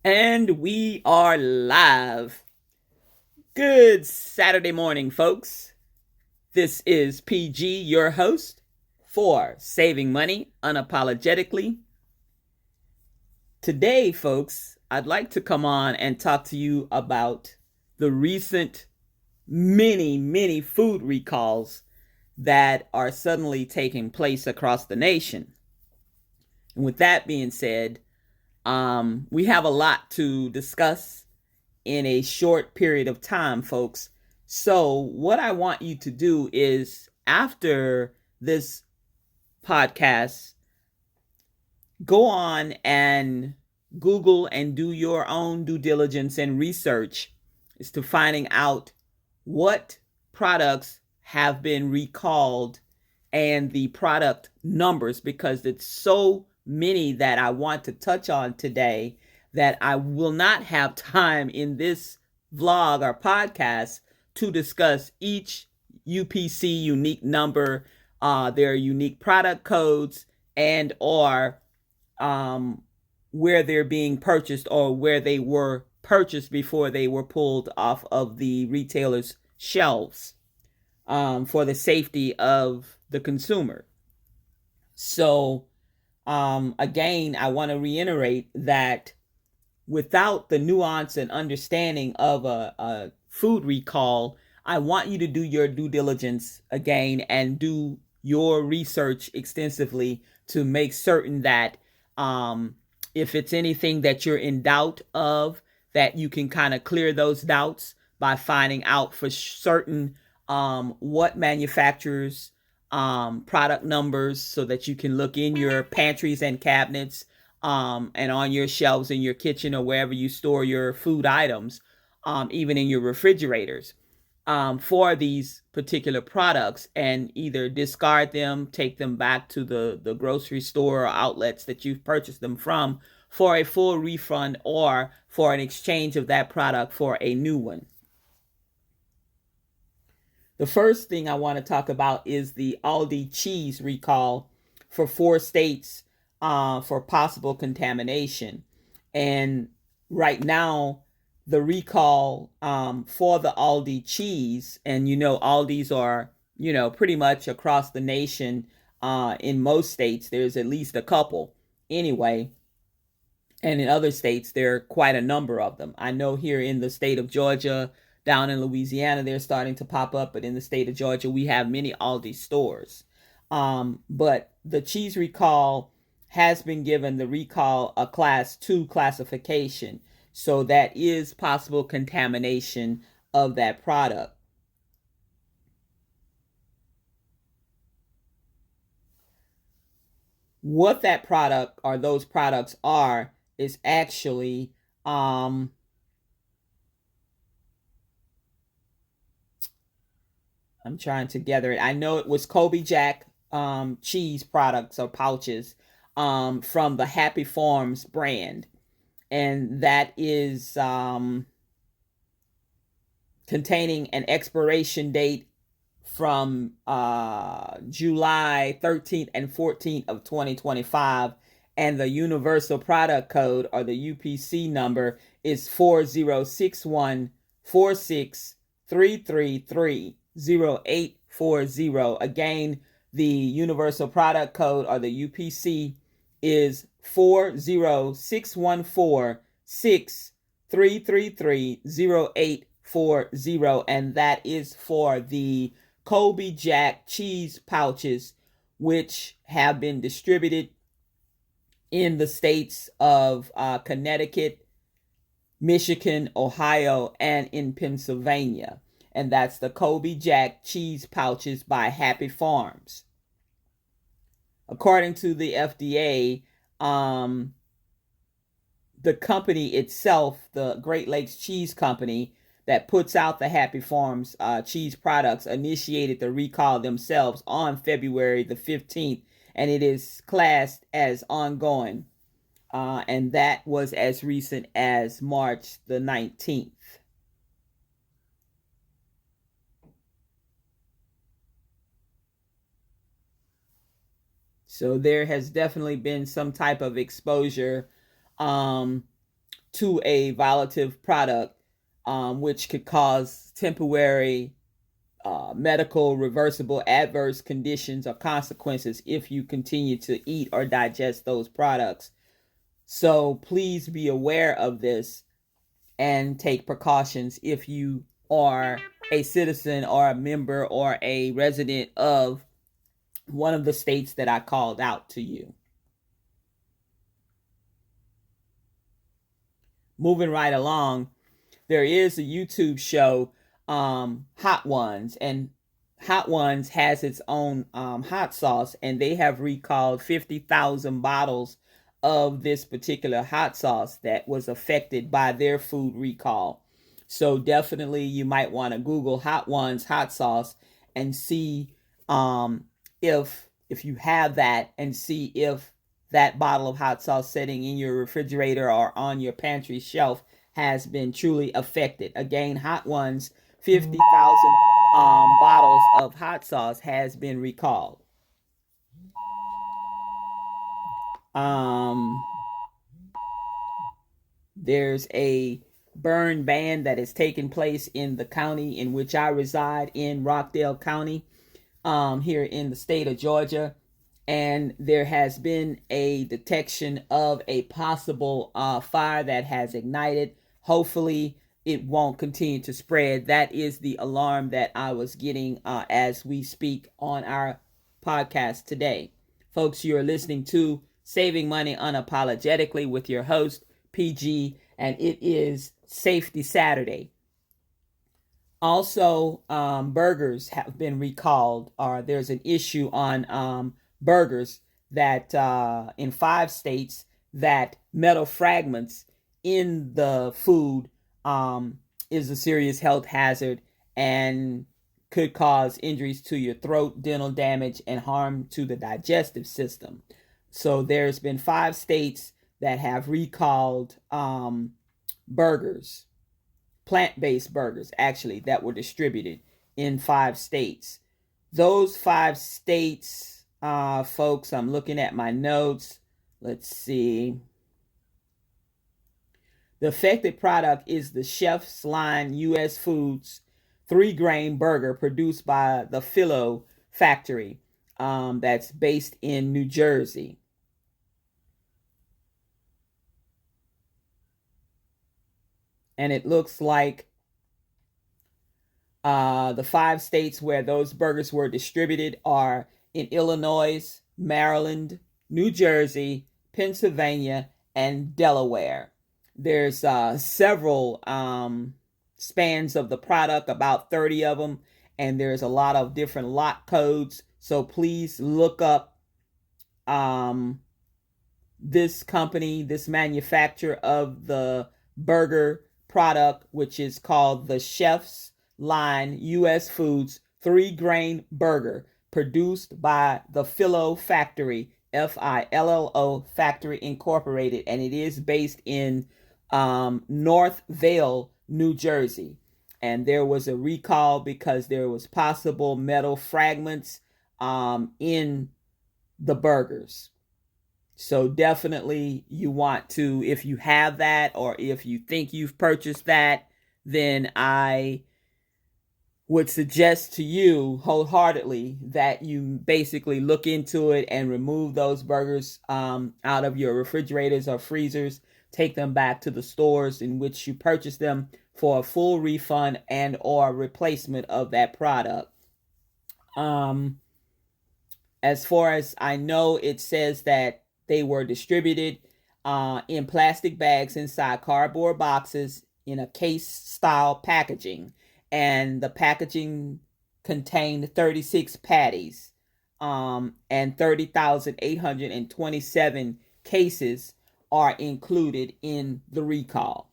And we are live. Good Saturday morning, folks. This is PG, your host for Saving Money Unapologetically. Today, folks, I'd like to come on and talk to you about the recent many food recalls that are suddenly taking place across the nation. And with that being said, we have a lot to discuss in a short period of time, folks. So, what I want you to do is after this podcast, go on and Google and do your own due diligence and research as to finding out what products have been recalled and the product numbers, because it's so many that I want to touch on today that I will not have time in this vlog or podcast to discuss each UPC unique number, their unique product codes, and or where they're being purchased or where they were purchased before they were pulled off of the retailer's shelves, for the safety of the consumer. So, again, I want to reiterate that without the nuance and understanding of a food recall, I want you to do your due diligence again and do your research extensively to make certain that, if it's anything that you're in doubt of, that you can kind of clear those doubts by finding out for certain what manufacturers product numbers, so that you can look in your pantries and cabinets, and on your shelves in your kitchen or wherever you store your food items, even in your refrigerators, for these particular products, and either discard them, take them back to the grocery store or outlets that you've purchased them from for a full refund or for an exchange of that product for a new one. The first thing I want to talk about is the Aldi cheese recall for 4 states, for possible contamination. And right now, the recall, for the Aldi cheese, and Aldi's are, pretty much across the nation. In most states, there's at least a couple anyway. And in other states, there are quite a number of them. I know here in the state of Georgia, down in Louisiana, they're starting to pop up, but in the state of Georgia, we have many Aldi stores. But the cheese recall has been given the recall a class 2 classification. So that is possible contamination of that product. What that product or those products are is actually, I'm trying to gather it. I know it was Colby Jack cheese products or pouches, from the Happy Farms brand. And that is, containing an expiration date from July 13th and 14th of 2025. And the universal product code, or the UPC number, is 40614633300840. Again, the universal product code, or the UPC, is 406114633300840, and that is for the Colby Jack cheese pouches, which have been distributed in the states of Connecticut, Michigan, Ohio, and in Pennsylvania. And that's the Colby Jack cheese pouches by Happy Farms. According to the FDA, the company itself, the Great Lakes Cheese Company, that puts out the Happy Farms cheese products, initiated the recall themselves on February the 15th, and it is classed as ongoing. And that was as recent as March the 19th. So there has definitely been some type of exposure, um, to a volatile product, which could cause temporary medical reversible adverse conditions or consequences if you continue to eat or digest those products. So please be aware of this and take precautions if you are a citizen or a member or a resident of one of the states that I called out to you. Moving right along, there is a YouTube show, Hot Ones, and Hot Ones has its own hot sauce, and they have recalled 50,000 bottles of this particular hot sauce that was affected by their food recall. So definitely you might want to Google Hot Ones hot sauce and see if you have that, and see if that bottle of hot sauce sitting in your refrigerator or on your pantry shelf has been truly affected. Again, Hot Ones 50,000 bottles of hot sauce has been recalled. There's a burn ban that is taking place in the county in which I reside, in Rockdale County, here in the state of Georgia. And there has been a detection of a possible fire that has ignited. Hopefully, it won't continue to spread. That is the alarm that I was getting as we speak on our podcast today. Folks, you are listening to Saving Money Unapologetically with your host, PG, and it is Safety Saturday. Also, burgers have been recalled, or there's an issue on burgers that in 5 states, that metal fragments in the food is a serious health hazard and could cause injuries to your throat, dental damage, and harm to the digestive system. So there's been 5 states that have recalled burgers, plant-based burgers, actually, that were distributed in 5 states. Those 5 states, folks, I'm looking at my notes. Let's see. The affected product is the Chef's Line U.S. Foods 3-grain burger produced by the Philo factory, that's based in New Jersey. And it looks like the 5 states where those burgers were distributed are in Illinois, Maryland, New Jersey, Pennsylvania, and Delaware. There's several spans of the product, about 30 of them, and there's a lot of different lot codes. So please look up this company, this manufacturer of the burger product, which is called the Chef's Line U.S. Foods 3-grain burger, produced by the Philo factory, Phillo Factory Incorporated, and it is based in Northvale, New Jersey. And there was a recall because there was possible metal fragments in the burgers. So definitely you want to, if you have that, or if you think you've purchased that, then I would suggest to you wholeheartedly that you basically look into it and remove those burgers out of your refrigerators or freezers. Take them back to the stores in which you purchased them for a full refund and or replacement of that product. As far as I know, it says that they were distributed in plastic bags inside cardboard boxes in a case-style packaging. And the packaging contained 36 patties and 30,827 cases are included in the recall.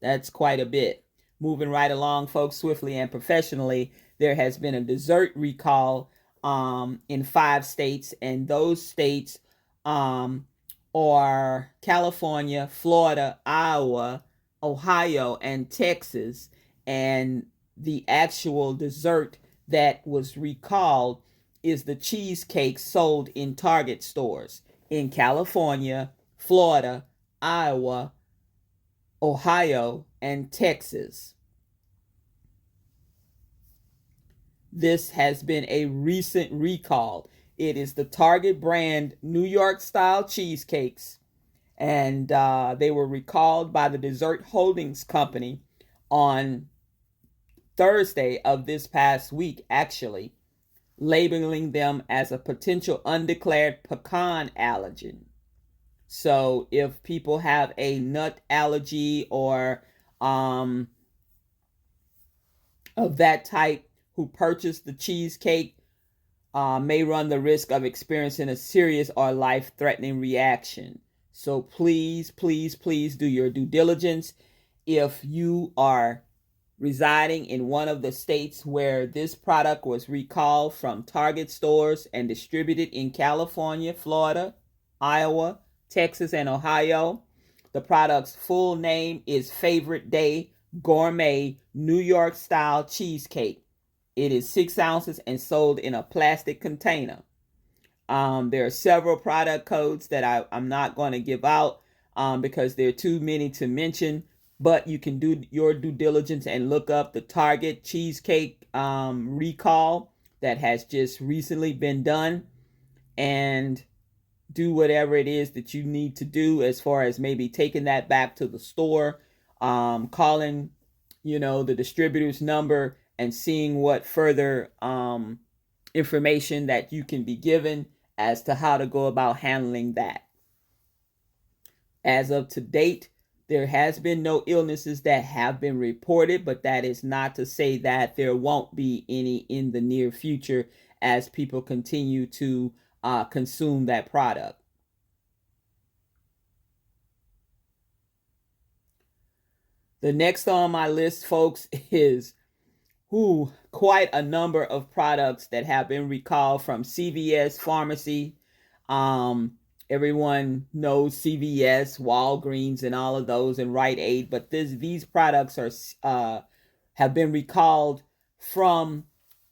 That's quite a bit. Moving right along, folks, swiftly and professionally, there has been a dessert recall in 5 states, and those states are California, Florida, Iowa, Ohio, and Texas. And the actual dessert that was recalled is the cheesecake sold in Target stores in California, Florida, Iowa, Ohio, and Texas. This has been a recent recall. It is the Target brand New York style cheesecakes, and they were recalled by the Dessert Holdings Company on Thursday of this past week, actually, labeling them as a potential undeclared pecan allergen. So if people have a nut allergy or of that type who purchased the cheesecake, may run the risk of experiencing a serious or life-threatening reaction. So please, please, please do your due diligence. If you are residing in one of the states where this product was recalled from Target stores and distributed in California, Florida, Iowa, Texas, and Ohio, the product's full name is Favorite Day Gourmet New York Style Cheesecake. It is 6 ounces and sold in a plastic container. There are several product codes that I'm not going to give out because there are too many to mention, but you can do your due diligence and look up the Target cheesecake recall that has just recently been done, and do whatever it is that you need to do as far as maybe taking that back to the store, calling, the distributor's number and seeing what further information that you can be given as to how to go about handling that. As of to date, there has been no illnesses that have been reported, but that is not to say that there won't be any in the near future as people continue to consume that product. The next on my list, folks, is quite a number of products that have been recalled from CVS Pharmacy. Everyone knows CVS, Walgreens, and all of those, and Rite Aid, but these products have been recalled from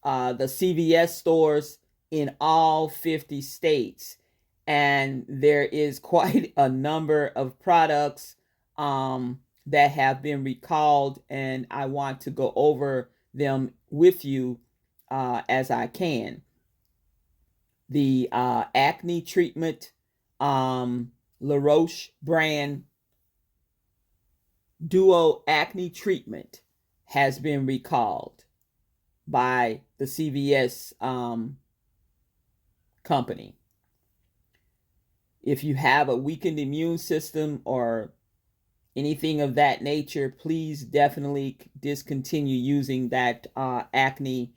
the CVS stores in all 50 states, and there is quite a number of products that have been recalled, and I want to go over them with you as I can. The acne treatment, La Roche brand Duo Acne Treatment has been recalled by the CVS company. If you have a weakened immune system or anything of that nature, please definitely discontinue using that acne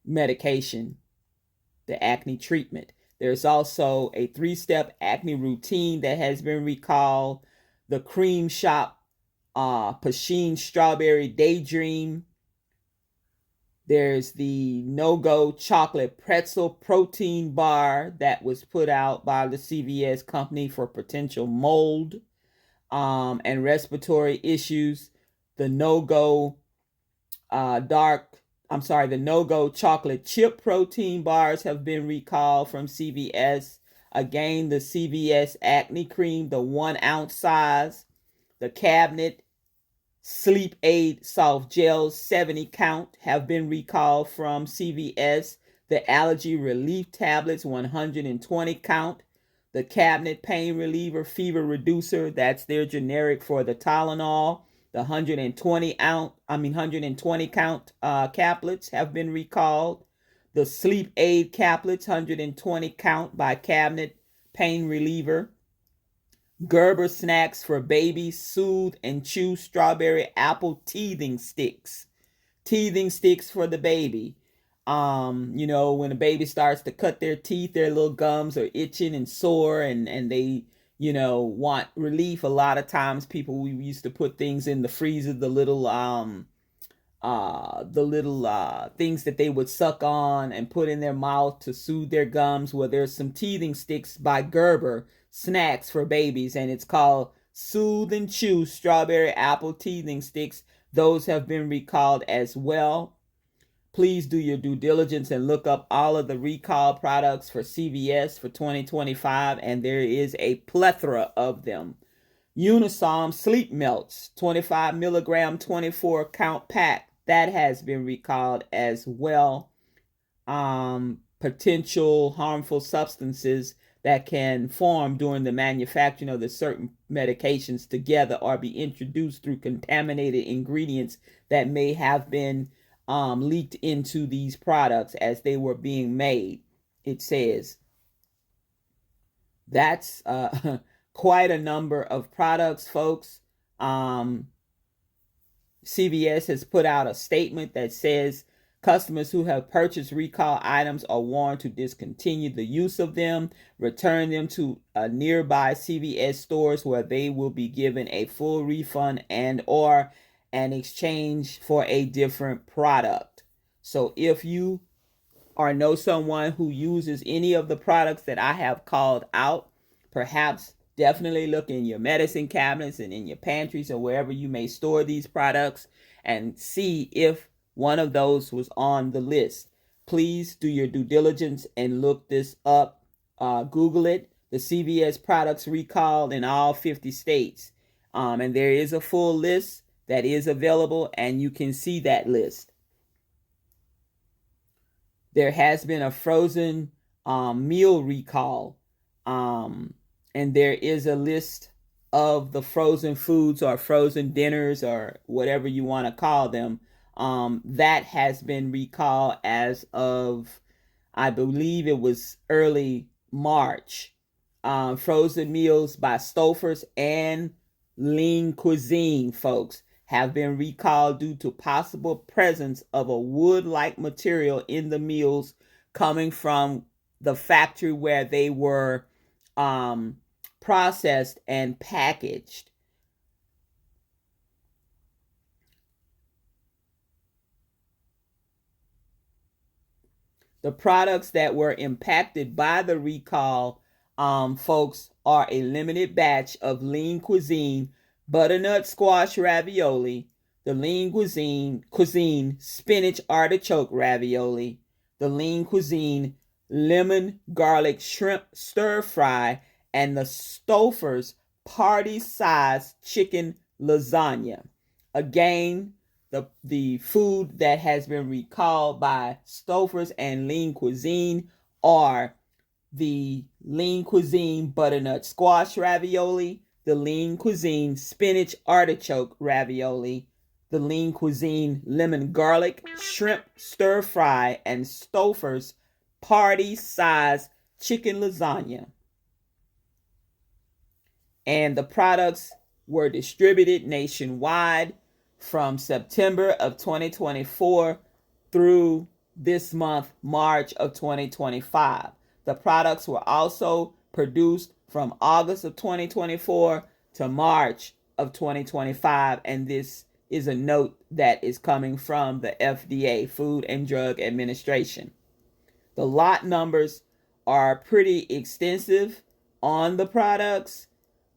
medication, the acne treatment. There's also a 3-step acne routine that has been recalled. The Cream Shop Pasheen Strawberry Daydream. There's the No-Go Chocolate Pretzel Protein Bar that was put out by the CVS company for potential mold and respiratory issues. The No-Go the No-Go Chocolate Chip Protein Bars have been recalled from CVS. Again, the CVS Acne Cream, the 1 ounce size. The Cabinet Sleep Aid Soft Gels 70 count have been recalled from CVS. The Allergy Relief Tablets 120 count. The Cabinet Pain Reliever Fever Reducer, that's their generic for the Tylenol. The 120 count caplets have been recalled. The Sleep Aid caplets 120 count by Cabinet Pain Reliever. Gerber Snacks for Babies Soothe and Chew Strawberry Apple Teething Sticks. Teething sticks for the baby. When a baby starts to cut their teeth, their little gums are itching and sore, and they, want relief. A lot of times we used to put things in the freezer, the little things that they would suck on and put in their mouth to soothe their gums. Well, there's some teething sticks by Gerber Snacks for Babies, and it's called Soothe and Chew Strawberry Apple Teething Sticks. Those have been recalled as well. Please do your due diligence and look up all of the recall products for CVS for 2025, and there is a plethora of them. Unisom Sleep Melts, 25 milligram, 24 count pack, that has been recalled as well. Potential harmful substances that can form during the manufacturing of the certain medications together or be introduced through contaminated ingredients that may have been leaked into these products as they were being made. It says that's quite a number of products, folks. CVS has put out a statement that says customers who have purchased recall items are warned to discontinue the use of them, return them to nearby CVS stores where they will be given a full refund and or an exchange for a different product. So if you or know someone who uses any of the products that I have called out, perhaps definitely look in your medicine cabinets and in your pantries or wherever you may store these products and see if one of those was on the list. Please do your due diligence and look this up. Google it. The CVS products recalled in all 50 states. And there is a full list that is available, and you can see that list. There has been a frozen meal recall, and there is a list of the frozen foods or frozen dinners or whatever you want to call them that has been recalled as of, I believe it was early March. Frozen meals by Stouffer's and Lean Cuisine, folks, have been recalled due to possible presence of a wood-like material in the meals coming from the factory where they were processed and packaged. The products that were impacted by the recall, folks, are a limited batch of Lean Cuisine butternut squash ravioli, the Lean Cuisine spinach artichoke ravioli, the Lean Cuisine lemon garlic shrimp stir fry, and the Stouffer's party size chicken lasagna. Again, the food that has been recalled by Stouffer's and Lean Cuisine are the Lean Cuisine butternut squash ravioli, the Lean Cuisine spinach artichoke ravioli, the Lean Cuisine lemon garlic shrimp stir fry, and Stouffer's party size chicken lasagna. And the products were distributed nationwide from September of 2024 through this month, March of 2025. The products were also produced from August of 2024 to March of 2025, and this is a note that is coming from the FDA, Food and Drug Administration. The lot numbers are pretty extensive on the products,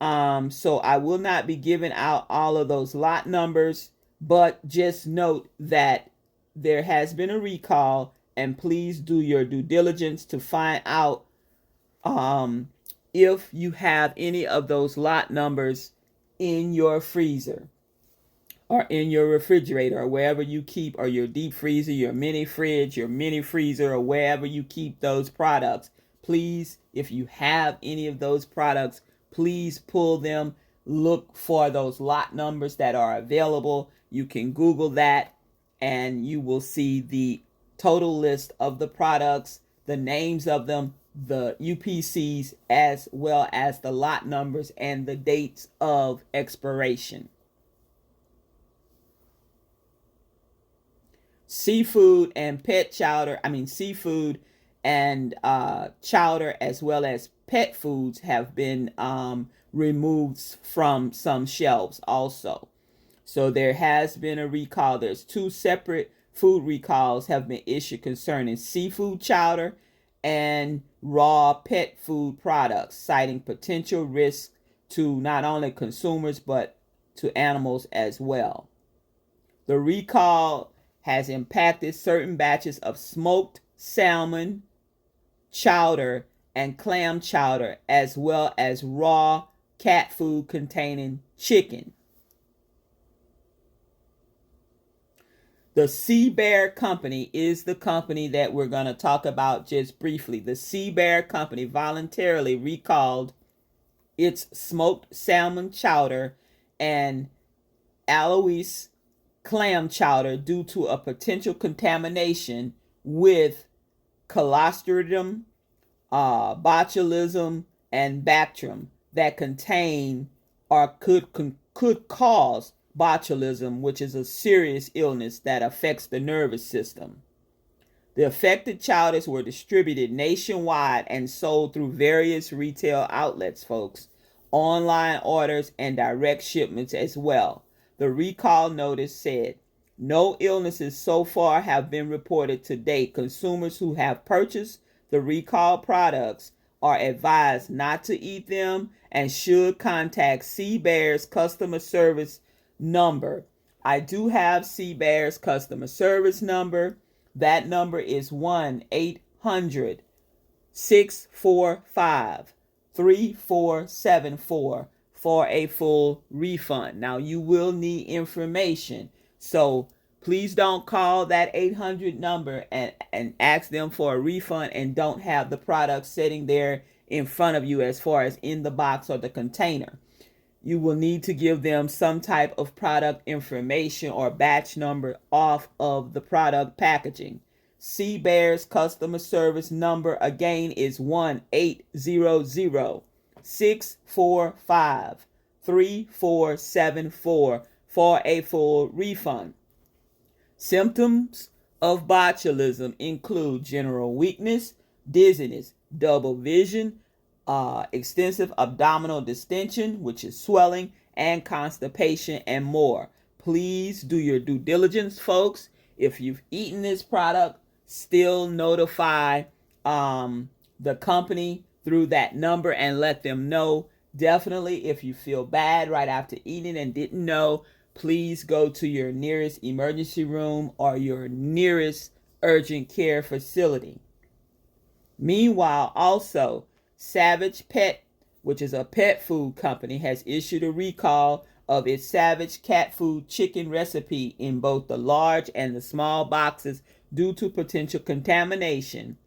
so I will not be giving out all of those lot numbers, but just note that there has been a recall, and please do your due diligence to find out if you have any of those lot numbers in your freezer or in your refrigerator or wherever you keep, or your deep freezer, your mini fridge, your mini freezer, or wherever you keep those products. Please, if you have any of those products, please pull them. Look for those lot numbers that are available. You can Google that and you will see the total list of the products, the names of them, the UPCs, as well as the lot numbers and the dates of expiration. Seafood and chowder as well as pet foods have been removed from some shelves also. So there has been a recall. There's 2 separate food recalls have been issued concerning seafood chowder and raw pet food products, citing potential risks to not only consumers but to animals as well. The recall has impacted certain batches of smoked salmon chowder and clam chowder, as well as raw cat food containing chicken. The Sea Bear Company is the company that we're going to talk about just briefly. The Sea Bear Company voluntarily recalled its smoked salmon chowder and Alois clam chowder due to a potential contamination with Clostridium botulism and Bactrim that contain or could cause botulism, which is a serious illness that affects the nervous system. The affected chowders were distributed nationwide and sold through various retail outlets, folks, online orders, and direct shipments as well. The recall notice said, no illnesses so far have been reported to date. Consumers who have purchased the recalled products are advised not to eat them and should contact Sea Bear's customer service number. I do have Sea Bear's customer service number. That number is 1-800-645-3474 for a full refund. Now, you will need information, so please don't call that 800 number and ask them for a refund and don't have the product sitting there in front of you as far as in the box or the container. You will need to give them some type of product information or batch number off of the product packaging. Sea Bear's customer service number again is 1-800-645-3474 for a full refund. Symptoms of botulism include general weakness, dizziness, double vision, extensive abdominal distension, which is swelling, and constipation, and more. Please do your due diligence, folks. If you've eaten this product, still notify the company through that number and let them know. Definitely, if you feel bad right after eating and didn't know, please go to your nearest emergency room or your nearest urgent care facility. Meanwhile, also, Savage Pet, which is a pet food company, has issued a recall of its Savage cat food chicken recipe in both the large and the small boxes due to potential contamination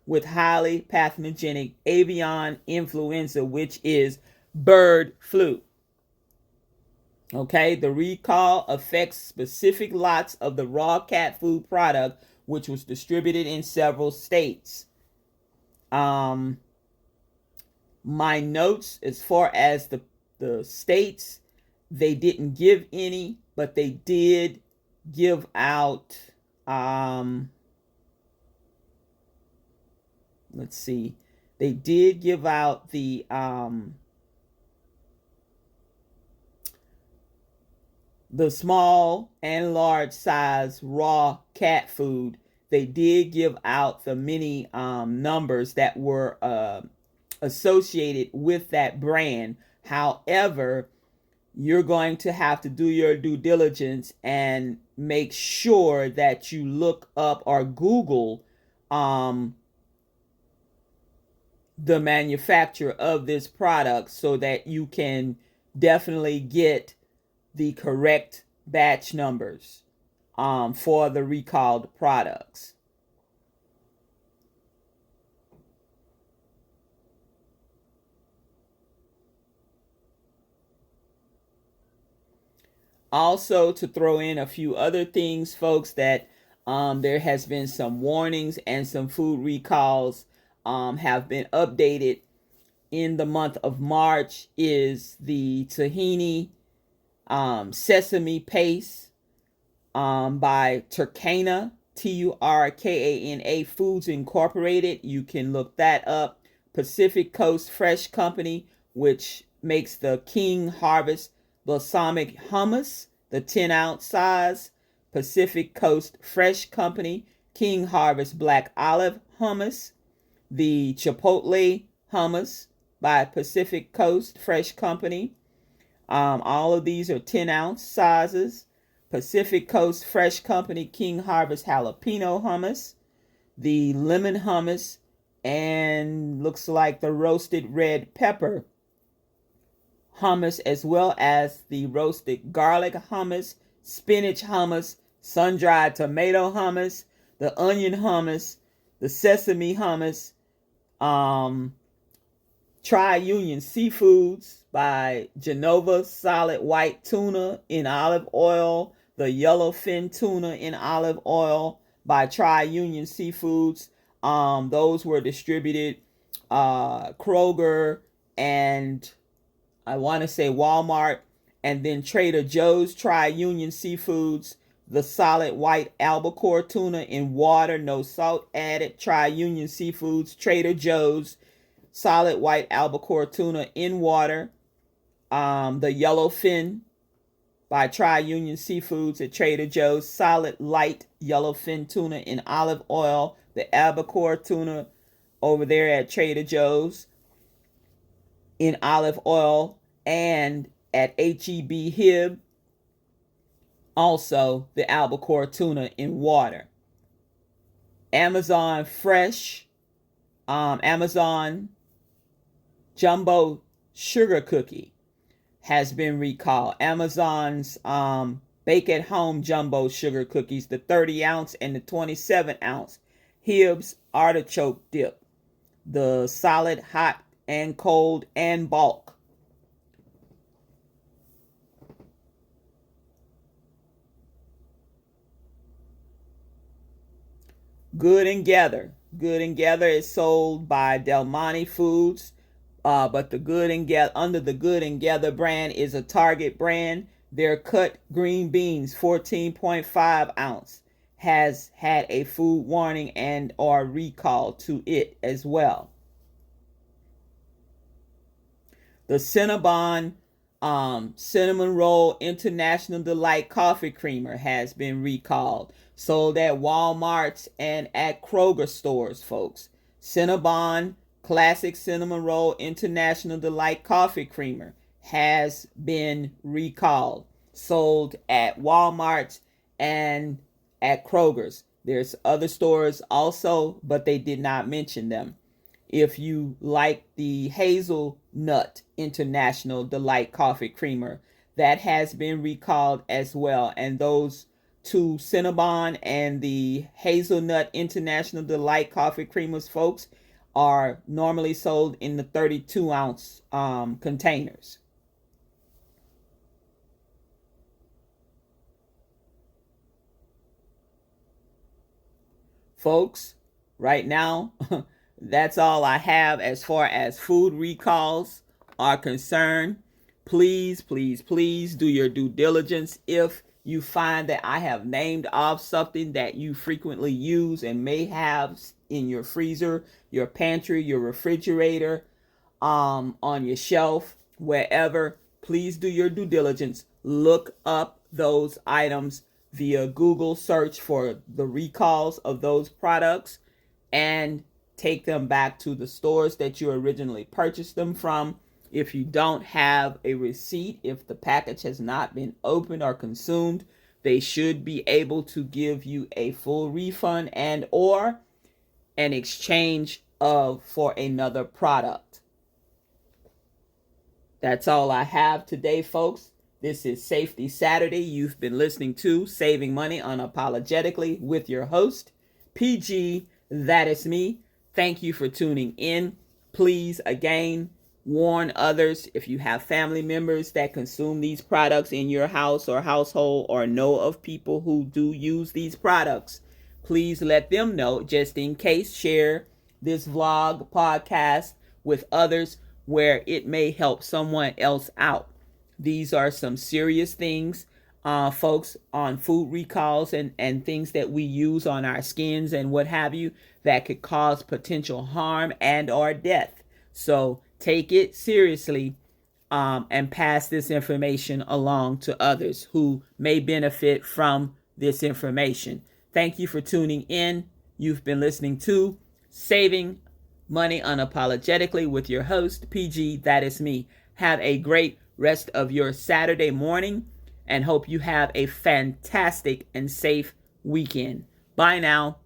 with highly pathogenic avian influenza, which is bird flu. Okay, the recall affects specific lots of the raw cat food product, which was distributed in several states. My notes as far as the states, they didn't give any, but they did give out, let's see, they did give out the small and large size raw cat food. They did give out the many numbers that were associated with that brand. However, you're going to have to do your due diligence and make sure that you look up or Google the manufacturer of this product so that you can definitely get the correct batch numbers for the recalled products. Also, to throw in a few other things, folks, that there has been some warnings and some food recalls have been updated in the month of March is the tahini sesame paste by Turkana, Turkana Foods Incorporated. You can look that up. Pacific Coast Fresh Company, which makes the King Harvest balsamic hummus, the 10-ounce size. Pacific Coast Fresh Company, King Harvest black olive hummus. The Chipotle hummus by Pacific Coast Fresh Company. All of these are 10-ounce sizes. Pacific Coast Fresh Company King Harvest Jalapeno Hummus, the lemon hummus, and looks like the roasted red pepper hummus, as well as the roasted garlic hummus, spinach hummus, sun-dried tomato hummus, the onion hummus, the sesame hummus, Tri-Union Seafoods by Genova solid white tuna in olive oil, the yellowfin tuna in olive oil by Tri-Union Seafoods. Those were distributed Kroger and I want to say Walmart, and then Trader Joe's Tri-Union Seafoods, the solid white albacore tuna in water, no salt added, Tri-Union Seafoods, Trader Joe's solid white albacore tuna in water, the yellowfin by Tri-Union Seafoods at Trader Joe's, solid light yellowfin tuna in olive oil, the albacore tuna over there at Trader Joe's in olive oil, and at H-E-B Hib, also the albacore tuna in water. Amazon Fresh, Amazon Jumbo Sugar Cookie has been recalled. Amazon's Bake at Home Jumbo Sugar Cookies, the 30 ounce and the 27 ounce. Hibbs Artichoke Dip, the solid, hot, and cold, and bulk. Good and Gather. Good and Gather is sold by Del Monte Foods, but the Good and Gather, under the Good and Gather brand, is a Target brand. Their cut green beans, 14.5 ounce, has had a food warning and or recall to it as well. The Cinnabon Cinnamon Roll International Delight Coffee Creamer has been recalled. Sold at Walmart and at Kroger stores, folks. Cinnabon Classic Cinnamon Roll International Delight Coffee Creamer has been recalled. Sold at Walmart and at Kroger's. There's other stores also, but they did not mention them. If you like the Hazelnut International Delight Coffee Creamer, that has been recalled as well. And those two, Cinnabon and the Hazelnut International Delight Coffee Creamers, folks, are normally sold in the 32 ounce containers. Folks, right now, that's all I have as far as food recalls are concerned. Please, please, please do your due diligence. If you find that I have named off something that you frequently use and may have in your freezer, your pantry, your refrigerator, on your shelf, wherever, please do your due diligence. Look up those items via Google search for the recalls of those products and take them back to the stores that you originally purchased them from. If you don't have a receipt, if the package has not been opened or consumed, they should be able to give you a full refund and or an exchange of for another product. That's all I have today, folks. This is Safety Saturday. You've been listening to Saving Money Unapologetically with your host, PG. That is me. Thank you for tuning in. Please, again, warn others if you have family members that consume these products in your house or household or know of people who do use these products. Please let them know, just in case. Share this vlog podcast with others where it may help someone else out. These are some serious things, folks, on food recalls and things that we use on our skins and what have you that could cause potential harm and or death. So take it seriously and pass this information along to others who may benefit from this information. Thank you for tuning in. You've been listening to Saving Money Unapologetically with your host, PG. That is me. Have a great rest of your Saturday morning. and hope you have a fantastic and safe weekend. Bye now.